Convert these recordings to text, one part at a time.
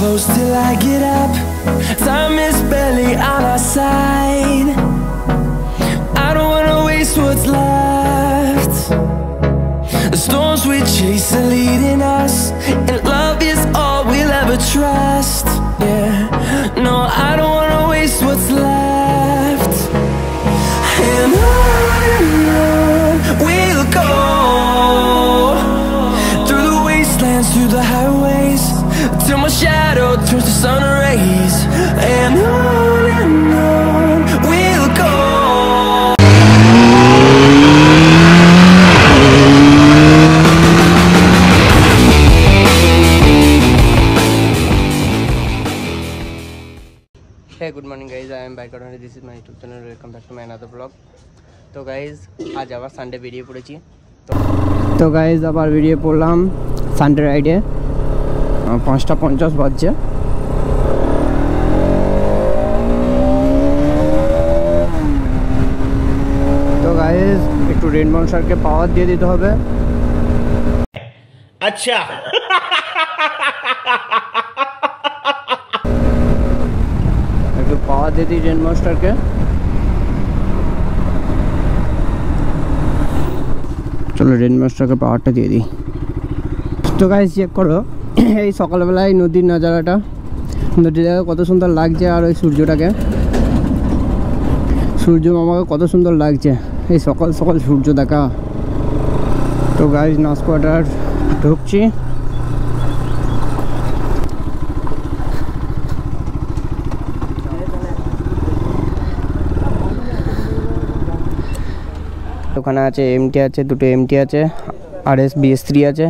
close till I get up. Time is barely on our side. I don't wanna waste what's left. The storms we chase are leading us, and love is all we'll ever trust. Yeah, no, I don't wanna waste what's left. And on we'll go, through the wastelands, through the highways, till my shadow turns to sun rays. And on we'll go. Hey, good morning guys, I am Bike Auto. This is my YouTube channel. Welcome back to my another vlog. तो guys आज আবার Sunday বেরিয়ে পড়েছি। তো guys আবার বেরিয়ে পড়লাম Sunday রাইডে। 5:50 বাজছে। তো গাইজ একটু রেনবো স্যারকে পাওয়ার দিয়ে দিতে হবে। আচ্ছা একটু পাওয়ার দিয়ে দিই রেন মাস্টারকে। চলো রেন মাস্টারকে পাওয়ারটা দিয়ে দিই। তো গাইস চেক করো এই সকালবেলায় নদীর নজারাটা, নদীটা কত সুন্দর লাগছে, আর ওই সূর্যটাকে, সূর্য মামাকে কত সুন্দর লাগছে এই সকাল সকাল সূর্য দেখা। তো গাইস নাচ কোয়ার্টার ঢুকছি। ওখানে আছে এমটি আছে, দুটো এমটি আছে, RS BS3 আছে,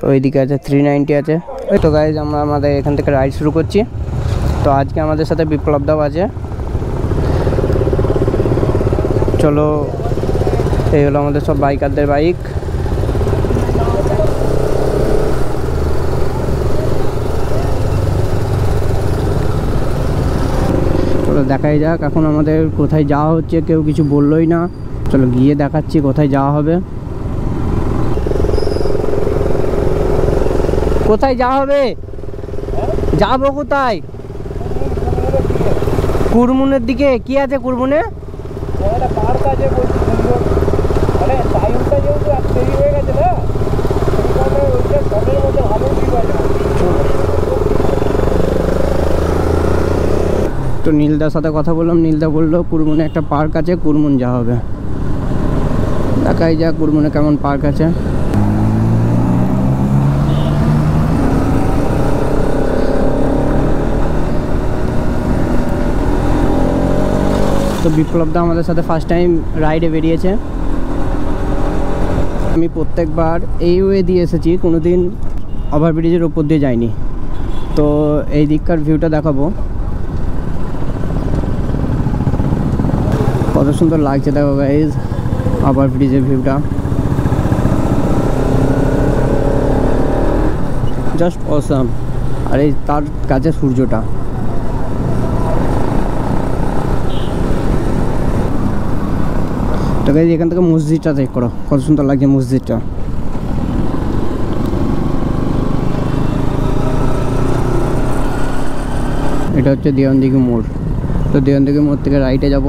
ওইদিকে আছে 390 আছে। ওই তো গাইজ আমরা আমাদের এখান থেকে রাইড শুরু করছি। তো আজকে আমাদের সাথে বিপ্লব দাও আছে। চলো এই হলো আমাদের সব বাইকারদের বাইক। চলো দেখাই যাক এখন আমাদের কোথায় যাওয়া হচ্ছে, কেউ কিছু বললোই না। চলো গিয়ে দেখাচ্ছি কোথায় যাওয়া হবে। কোথায় যাওয়া হবে? যাবো কোথায়? কুরমুনের দিকে। কি আছে কুরমুনে? তো নীলদার সাথে কথা বললাম, নীলদা বললো কুরমুনে একটা পার্ক আছে, কুরমুন যাওয়া হবে। দেখাই যাক কুরমুনে কেমন পার্ক আছে। তো বিপ্লবদা আমাদের সাথে ফার্স্ট টাইম রাইডে বেরিয়েছে। আমি প্রত্যেকবার এই ওয়ে দিয়ে এসেছি, কোনোদিন ওভারব্রিজের ওপর দিয়ে যাইনি। তো এই দিককার ভিউটা দেখাবো, কত সুন্দর লাগছে দেখো গাইজ ওভারব্রিজের ভিউটা, জাস্ট অসাম। আর এই তার কাছে সূর্যটা। তো গাইজ এখান থেকে মসজিদটা চেক করো, কত সুন্দর লাগছে মসজিদটা। এটা হচ্ছে দেওয়ানদিঘি মোড়। তো দেওয়ানদিঘি মোড় থেকে রাইটে যাব।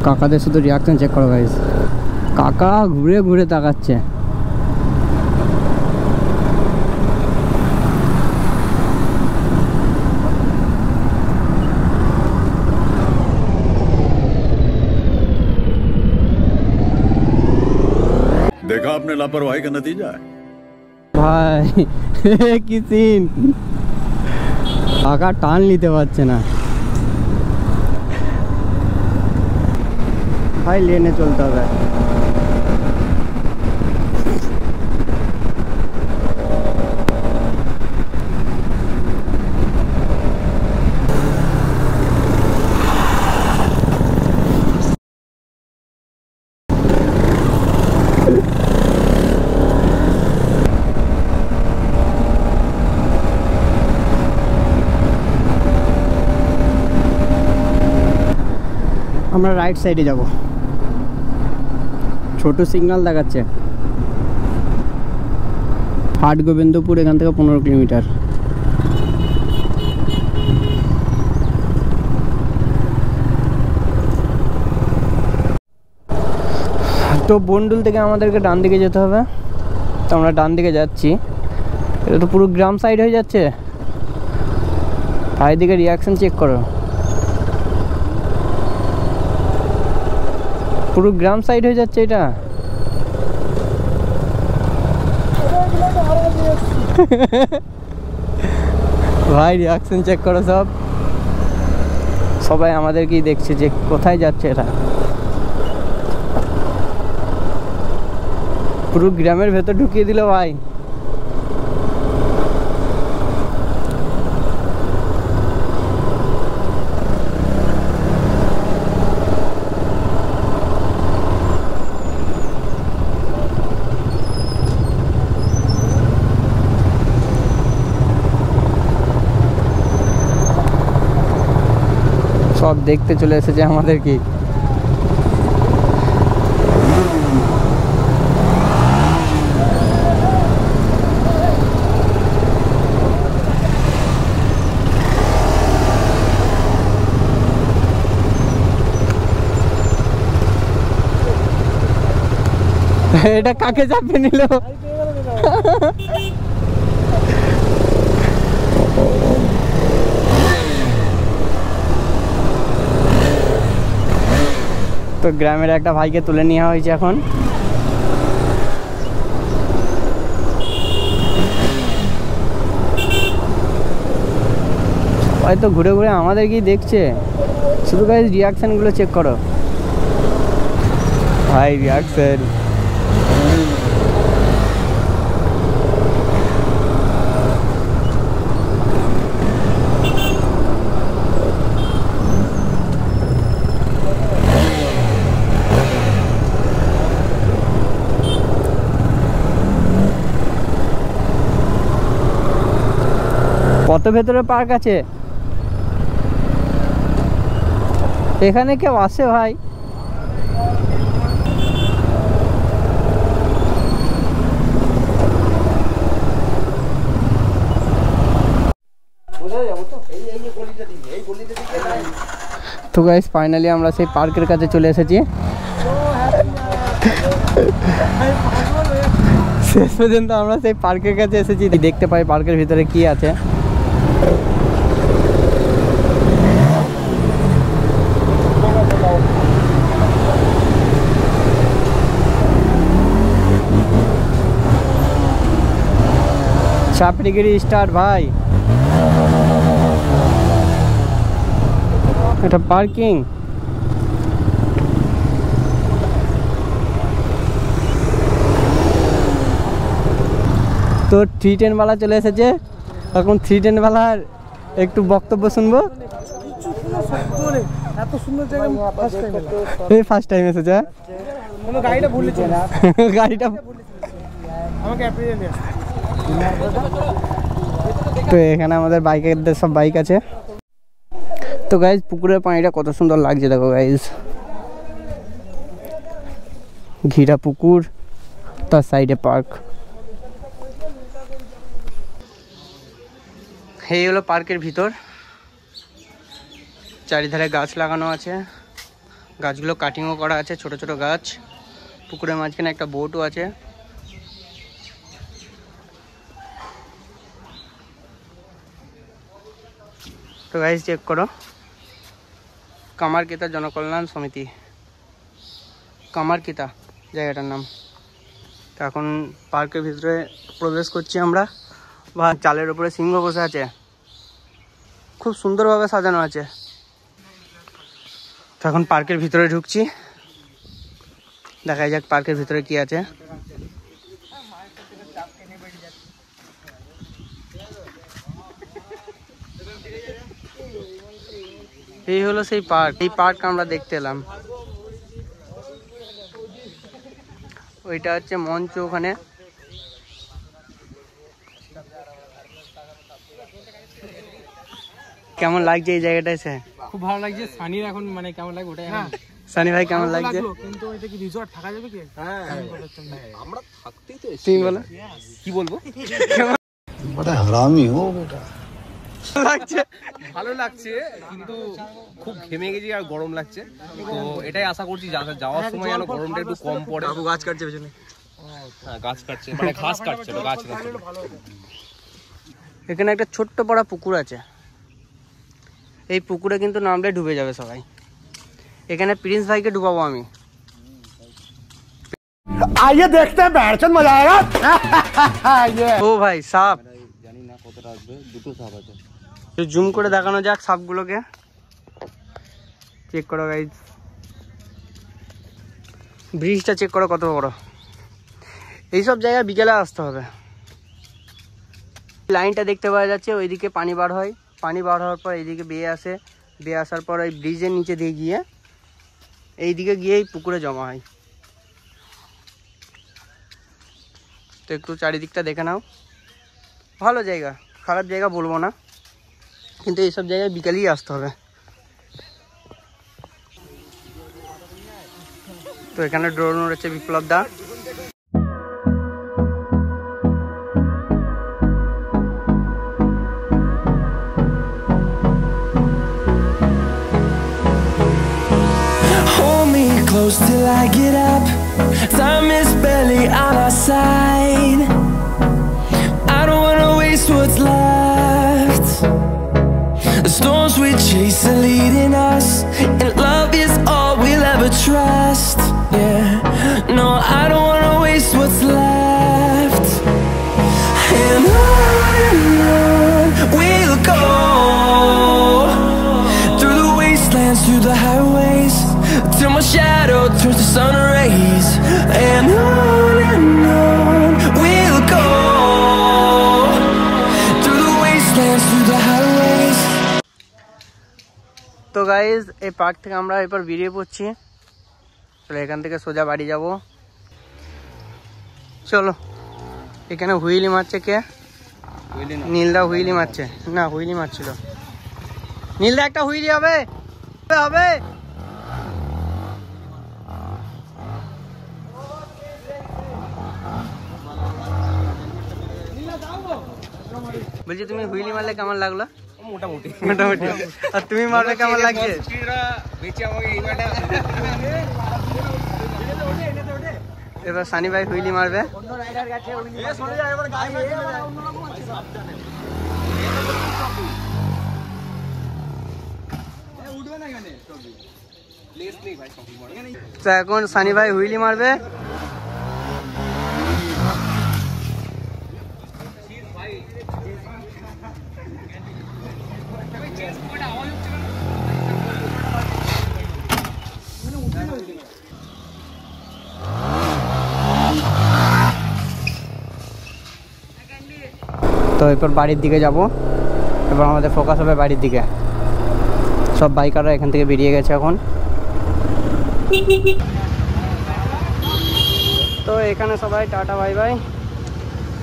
কাকাদের শুধু রিয়াকশন চেক করো গাইস, কাকা ঘুরে ঘুরে তাকাচ্ছে। देखा आपने लापरवाही का नतीजा है ভাই কি সিন, কাকা টান নিতে পারছে না ভাই, লেনে চলতে হবে। আমরা রাইট সাইডে যাব। ছোট সিগন্যাল দেখাচ্ছে। হাট গোবিন্দপুর এখান থেকে 15 কিলোমিটার। তো বন্ডুল থেকে আমাদেরকে ডান দিকে যেতে হবে, তো আমরা ডান দিকে যাচ্ছি। এটা তো পুরো গ্রাম সাইড হয়ে যাচ্ছে। ভাইদিকে রিয়াকশন চেক করো, পুরো গ্রাম সাইড হয়ে যাচ্ছে এটা। ভাই রিয়াকশন চেক করো সব, সবাই আমাদেরকেই দেখছে যে কোথায় যাচ্ছে এটা। পুরো গ্রামের ভেতর ঢুকিয়ে দিল ভাই। সব দেখতে চলে এসেছে আমাদের কি। এটা কাকে চাপে নিল? তো গ্রামের একটা ভাইকে তুলে নেওয়া হয়েছে এখন। হয়তো ঘুরে ঘুরে আমাদেরকেই দেখছে। শুধু গাইস রিয়াকশনগুলো চেক করো ভাই, রিয়াকশন। কত ভেতরে পার্ক আছে এখানে, কেউ আসে ভাই? তো গাইস ফাইনালি আমরা সেই পার্কের কাছে চলে এসেছি। শেষ পর্যন্ত আমরা সেই পার্কের কাছে এসেছি। দেখতে পাই পার্কের ভিতরে কি আছে। চাপড়িগিরি স্টার্ট ভাই, এটা পার্কিং। তো 310 वाला চলে এসেছে। এখন 310 वालाর একটু বক্তব্য শুনবো। এত সুন্দর জায়গা ফার্স্ট টাইম এসেছে। গাড়িটা ভুলেছে না, গাড়িটা আমাকে অ্যাপ্রিল নিয়ে আসছে। তো এখানে আমাদের বাইকের সব বাইক আছে। তো গাইজ পুকুরের পানিটা কত সুন্দর লাগছে দেখো গাইজ, ঘিরা পুকুর, তার সাইডে পার্ক। এই হলো পার্কের ভিতর, চারিধারে গাছ লাগানো আছে, গাছগুলো কাটিংও করা আছে, ছোট ছোট গাছ। পুকুরের মাঝখানে একটা বোটও আছে। তো গাইজ চেক করো, কামারকিতা জনকল্যাণ সমিতি, কামারকিতা জায়গাটার নাম। তো এখন পার্কের ভিতরে প্রবেশ করছি আমরা। বা চালের উপরে সিংহ বসে আছে, খুব সুন্দরভাবে সাজানো আছে। তো এখন পার্কের ভিতরে ঢুকছি, দেখা যাক পার্কের ভিতরে কি আছে। এই হলো সেই পার্ক, এই পার্ক আমরা দেখতে এলাম। ওইটা হচ্ছে মঞ্চ, ওখানে কেমন লাগছে এই জায়গাটা এসে? খুব ভালো লাগছে। সানির এখন মানে কেমন লাগে ওটাই সানি ভাই কেমন লাগছে? কিন্তু এটা কি রিসর্ট থাকা যাবে কি? হ্যাঁ আমরা থাকতেই তো তুমি বলো কি বলবো? बड़ा हरामी हो बेटा। লাগছে ভালো লাগছে কিন্তু খুব ঘেমে গেছি আর গরম লাগছে, তো এটাই আশা করছি যাওয়ার সময় যেন গরমটা একটু কম পড়ে। গাছ কাটছে পেছনে। হ্যাঁ গাছ কাটছে, মানে ঘাস কাটছে, তো গাছ কাটছে। এখানে একটা ছোট্ট পড়া পুকুর আছে, এই পুকুরে কিন্তু নামলে ডুবে যাবে সবাই। এখানে প্রিন্স ভাইকে ডুবাবো আমি। आइए देखते हैं बैठचंद मजा आएगा। ও ভাই সাপ, জানি না কতটা আসবে, দুটো সাপ আছে। জুম করে দেখানো যাক সাপগুলোকে, চেক করো গাইজ। ব্রিজটা চেক করো কত বড়। এইসব জায়গায় বিকেলে আসতে হবে। লাইনটা দেখতে পাওয়া যাচ্ছে, ওইদিকে পানি বার হয়, পানি বার হওয়ার পর এইদিকে বেয়ে আসে, বেয়ে আসার পর ওই ব্রিজের নিচে দিয়ে গিয়ে এইদিকে গিয়েই পুকুরে জমা হয়। তো একটু চারিদিকটা দেখে নাও, ভালো জায়গা, খারাপ জায়গা বলবো না, কিন্তু এইসব জায়গায় বিকেলেই আসতে হবে। তো এখানে drone উড়েছে Biplab the. Hold me close till I get up. Time is barely on our side. I don't wanna waste what's left. The storms we chase are leading us, and love is all we'll ever trust. Yeah, no, I don't wanna waste what's left. And on we'll go, through the wastelands, through the highways, till my shadow turns to sun rays. And on we'll go, through the wastelands, through the highways. তো guys এই park থেকে আমরা এরপর বেরিয়ে পড়ছি। চলো এখান থেকে সোজা বাড়ি যাব। চলো, এখানে হুইলি মারছে কে? নীলদা হুইলি মারছে, না হুইলি মারছিল। নীলদা একটা হুইলি হবে হবে। বলছি তুমি হুইলি মারলে কেমন লাগলো? মোটামুটি মোটামুটি। আর তুমি মারলে কেমন লাগছে? বেঁচে আমাকে এই ব্যাটা এবার সানি ভাই হুইলি মারবে। তো এখন সানি ভাই হুইলি মারবে। তো এরপর বাড়ির দিকে যাব, এবার আমাদের ফোকাস হবে বাড়ির দিকে। সব বাইকাররা এখান থেকে বেরিয়ে গেছে এখন। তো এখানে সবাই টাটা বাই বাই,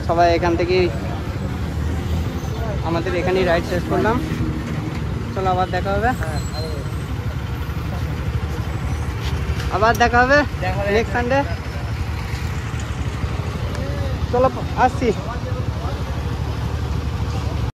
সবাই এখান থেকেই আমাদের এখানেই রাইড শেষ করলাম। চলো আবার দেখা হবে, আবার দেখা হবে নেক্সট সানডে। চলো আসছি।